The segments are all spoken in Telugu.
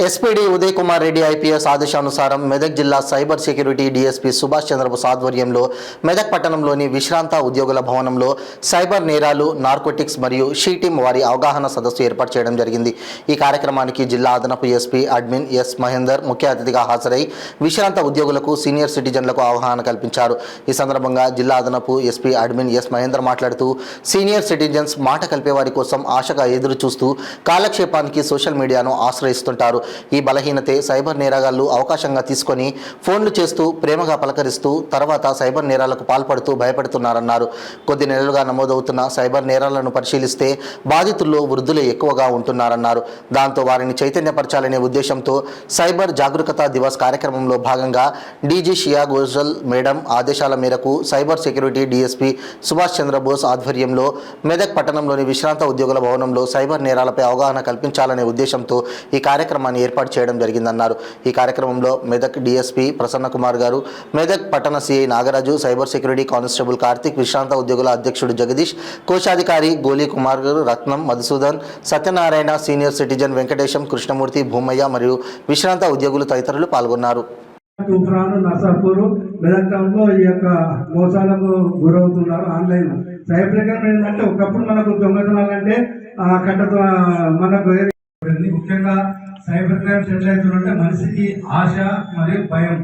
ఎస్పీడీ ఉదయ్ కుమార్ రెడ్డి ఐపీఎస్ ఆదేశానుసారం మెదక్ జిల్లా cyber security DSP Subhash Chandrabose ఆధ్వర్యంలో మెదక్ పట్టణంలోని విశ్రాంత ఉద్యోగుల భవనంలో సైబర్ నేరాలు, నార్కోటిక్స్ మరియు షీ టీమ్ వారి అవగాహన సదస్సు ఏర్పాటు చేయడం జరిగింది. ఈ కార్యక్రమానికి జిల్లా అదనపు ఎస్పీ అడ్మిన్ ఎస్ మహేందర్ ముఖ్య అతిథిగా హాజరై విశ్రాంత ఉద్యోగులకు, సీనియర్ సిటిజన్లకు అవగాహన కల్పించారు. ఈ సందర్భంగా జిల్లా అదనపు ఎస్పీ అడ్మిన్ ఎస్ మహేందర్ మాట్లాడుతూ సీనియర్ సిటిజన్స్ మాట కలిపే వారి కోసం ఆశగా ఎదురు చూస్తూ కాలక్షేపానికి సోషల్ మీడియాను ఆశ్రయిస్తుంటారు. ఈ బలహీనతే సైబర్ నేరగాళ్లు అవకాశంగా తీసుకొని ఫోన్లు చేస్తూ ప్రేమగా పలకరిస్తూ తర్వాత సైబర్ నేరాలకు పాల్పడుతూ భయపడుతున్నారన్నారు. కొద్ది నెలలుగా నమోదవుతున్న సైబర్ నేరాలను పరిశీలిస్తే బాధితుల్లో వృద్ధులే ఎక్కువగా ఉంటున్నారన్నారు. దాంతో వారిని చైతన్యపరచాలనే ఉద్దేశంతో సైబర్ జాగరూకతా దివస్ కార్యక్రమంలో భాగంగా డీజీ షియా గోజల్ మేడం ఆదేశాల మేరకు cyber security DSP Subhash Chandrabose ఆధ్వర్యంలో మెదక్ పట్టణంలోని విశ్రాంత ఉద్యోగుల భవనంలో సైబర్ నేరాలపై అవగాహన కల్పించాలనే ఉద్దేశంతో ఈ కార్యక్రమాన్ని ఏర్పాటు చేయడం జరిగిందన్నారు. ఈ కార్యక్రమంలో మెదక్ డీఎస్పీ ప్రసన్న కుమార్ గారు, మెదక్ పట్టణ CI Nagaraju, cyber security constable Karthik, విశ్రాంత ఉద్యోగుల అధ్యక్షుడు జగదీష్, కోశాధికారి గోలీ కుమార్ గారు, రత్నం, మధుసూదన్, సత్యనారాయణ, సీనియర్ సిటిజన్ వెంకటేశం, కృష్ణమూర్తి, భూమయ్య మరియు విశ్రాంత ఉద్యోగులు తదితరులు పాల్గొన్నారు. తూఫాను, నర్సాపూర్, మెదక్ టౌన్లో ఈ యొక్క మోసాలకు గురవుతున్నారు. ఆన్లైన్ సైబర్ క్రైమ్ ఏంటంటే ఒకప్పుడు మనకు దొంగతనాలు అంటే కట్టతో మనకు ముఖ్యంగా సైబర్ క్రైమ్స్ ఎట్లయితుందంటే మనిషికి ఆశ మరియు భయం,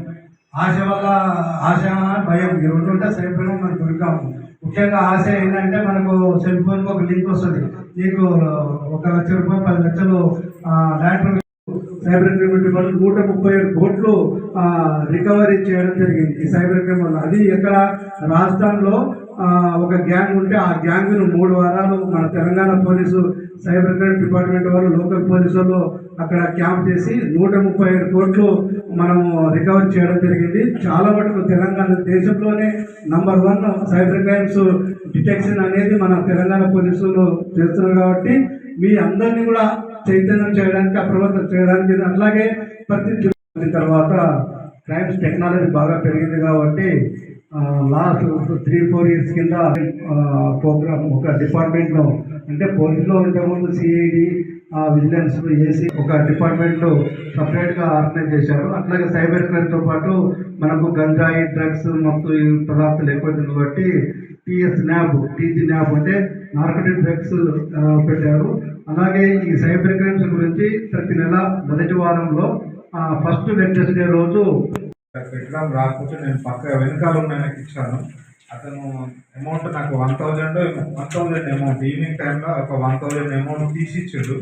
ఆశ వల్ల ఆశ భయం ఈ రెండు ఉంటే సైబర్ క్రైమ్ మనకు గురికాము. ముఖ్యంగా ఆశ ఏంటంటే మనకు సెల్ ఫోన్కి ఒక లింక్ వస్తుంది, నీకు 1 లక్ష రూపాయలు 10 లక్షలు ల్యాండ్ సైబర్ క్రైమ్ డిపార్ట్మెంట్ 137 కోట్లు రికవరీ చేయడం జరిగింది ఈ సైబర్ క్రైమ్ వల్ల. అది ఎక్కడ రాజస్థాన్లో ఒక గ్యాంగ్ ఉంటే ఆ గ్యాంగ్ను 3 వారాలు మన Telangana police cyber crime department వాళ్ళు, లోకల్ పోలీసు వాళ్ళు అక్కడ క్యాంప్ చేసి 137 కోట్లు మనము రికవర్ చేయడం జరిగింది. చాలా మటుకు తెలంగాణ దేశంలోనే నంబర్ 1 సైబర్ క్రైమ్స్ డిటెక్షన్ అనేది మన తెలంగాణ పోలీసులు చేస్తున్నారు. కాబట్టి మీ అందరినీ కూడా చైతన్యం చేయడానికి, అప్రమత్తం చేయడానికి. అట్లాగే ప్రతి తర్వాత క్రైమ్స్ టెక్నాలజీ బాగా పెరిగింది కాబట్టి లాస్ట్ 3-4 ఇయర్స్ కింద ప్రోగ్రామ్ ఒక డిపార్ట్మెంట్లో అంటే పోలీసులో ఇంతకుముందు సిఐడి, విజిలెన్స్, ఏసీ ఒక డిపార్ట్మెంట్లో సపరేట్గా ఆర్గనైజ్ చేశారు. అట్లాగే సైబర్ క్రైమ్తో పాటు మనకు గంజాయి, డ్రగ్స్ మొత్తం ఈ పదార్థాలు ఎక్కువైతుంది కాబట్టి టీజీ న్యాబ్ అంటే నార్కోటిక్ డ్రగ్స్ పెట్టారు. అలాగే ఈ సైబర్ క్రైమ్స్ గురించి ప్రతి నెల మొదటి వారంలో ఫస్ట్ వెడ్నెస్డే రోజు పెట్టడం రాకపోతే నేను పక్క వెనకాల ఉన్న ఆయనకి ఇచ్చాను. అతను అమౌంట్ నాకు 1000 అమౌంట్ ఈవినింగ్ టైంలో ఒక 1000 అమౌంట్ తీసి ఇచ్చాడు.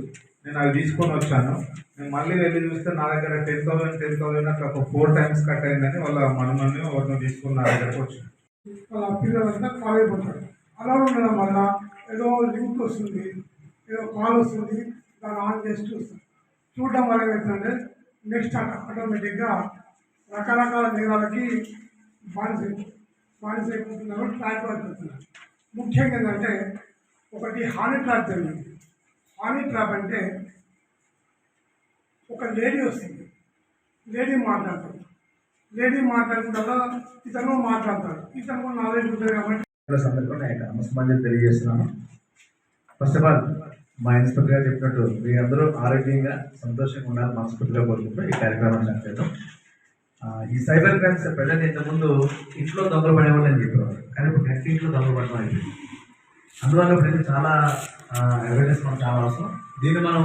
నేను అవి తీసుకొని వచ్చాను. నేను మళ్ళీ వెళ్ళి చూస్తే నా దగ్గర 10,000 అట్లా ఒక 4 టైమ్స్ కట్ అయిందని వాళ్ళ మనమని ఎవరిని తీసుకుని నా దగ్గరకు వచ్చాను. వాళ్ళ పిల్లలంతా కాల్ అయిపోతారు. అలా ఉండడం వల్ల ఏదో లింక్ వస్తుంది, ఏదో కాల్ వస్తుంది, దాన్ని ఆన్ చేసి చూస్తాం. చూడడం వల్ల ఏమవుతుందంటే నెక్స్ట్ ఆటోమేటిక్గా రకరకాల నేరాలకి బానిస అయిపోతున్నారు, ట్రాక్ అయిపోతున్నారు. ముఖ్యంగా ఏంటంటే ఒకటి హానీ ట్రాప్ జరిగింది. హానీ ట్రాప్ అంటే ఒక లేడీ వస్తుంది, లేడీ మాట్లాడతారు, లేడీ మాట్లాడుతుందా ఇతను మాట్లాడతాడు, ఇతను నాలెడ్జ్ ఉంటుంది కాబట్టి సందర్భంగా నమస్కారం తెలియజేస్తున్నాను. ఫస్ట్ ఆఫ్ ఆల్ మా ఇన్స్పెక్టర్ గారు చెప్పినట్టు మీ అందరూ ఆరోగ్యంగా సంతోషంగా ఉండాలి మనస్ఫూర్తిగా కోరుకుంటూ ఈ కార్యక్రమాన్ని చేస్తాం. ఈ సైబర్ క్రైమ్స్ ప్రజెంట్ ఇంతకుముందు ఇంట్లో దొంగలు పడేవాళ్ళు అని చెప్పేవారు, కానీ ఇప్పుడు నెక్స్ట్ ఇంట్లో దొంగలు పడడం అయిపోయింది. అందువల్ల ప్రజలు చాలా అవేర్నెస్ మనకు చాలా అవసరం. దీన్ని మనం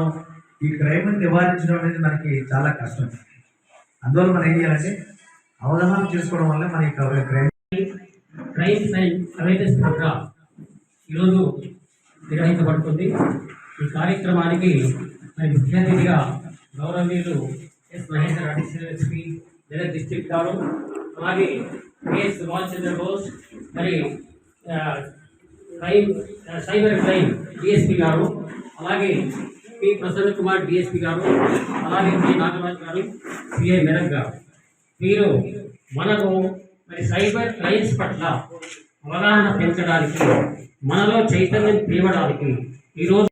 ఈ క్రైమ్ని నివారించడం అనేది మనకి చాలా కష్టం. అందువల్ల మనం ఏం చేయాలంటే అవగాహన చేసుకోవడం వల్ల మన క్రైమ్ అవేర్నెస్ ప్రోగ్రామ్ ఈరోజు నిర్వహించబడుతుంది. ఈ కార్యక్రమానికి మరి ముఖ్య అతిథిగా గౌరవనీయులు S Mahender additional SP Medak district గారు, అలాగే కేఎస్ సుభాష్ చంద్రబోస్, మరి సైబర్ క్రైమ్ డిఎస్పీ గారు, అలాగే పి ప్రసన్న కుమార్ డిఎస్పీ గారు, అలాగే పి నాగరాజు గారు, సిఐ మెదక్ గారు. మీరు మనకు మరి సైబర్ క్రైమ్స్ పట్ల అవగాహన పెంచడానికి, మనలో చైతన్యం తేవడానికి ఈరోజు